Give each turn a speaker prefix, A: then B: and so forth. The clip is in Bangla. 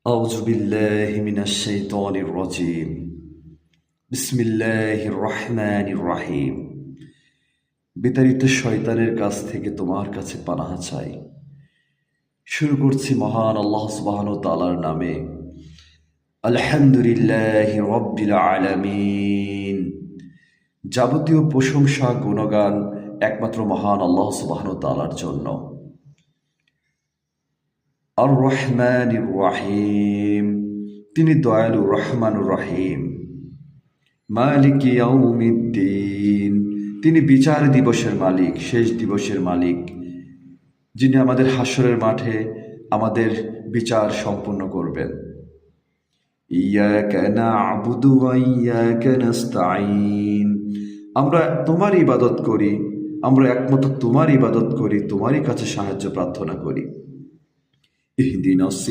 A: أعوذ بالله من الشيطان الرجيم بسم الله الرحمن الرحيم বিতাড়িত শয়তানের কাছ থেকে তোমার কাছে পানাহ চাই। শুরু করছি মহান আল্লাহ সুবহানাহু ওয়া তাআলার নামে। আলহামদুলিল্লাহি রাব্বিল আলামিন। যাবতীয় প্রশংসা গুণগান একমাত্র মহান আল্লাহ সুবহানাহু ওয়া তাআলার জন্য। আর রহমানির রহিম, তিনি দয়ালু রহমানুর রহিম। মালিক ইয়াউমিদ্দিন, তিনি বিচার দিবসের মালিক, শেষ দিবসের মালিক, যিনি আমাদের হাসরের মাঠে আমাদের বিচার সম্পূর্ণ করবেন। ইয়াকা না'বুদু ওয়া ইয়াকা নাস্তাঈন, আমরা তোমার ইবাদত করি, আমরা একমাত্র তোমার ইবাদত করি, তোমারই কাছে সাহায্য প্রার্থনা করি। ইহদিনাস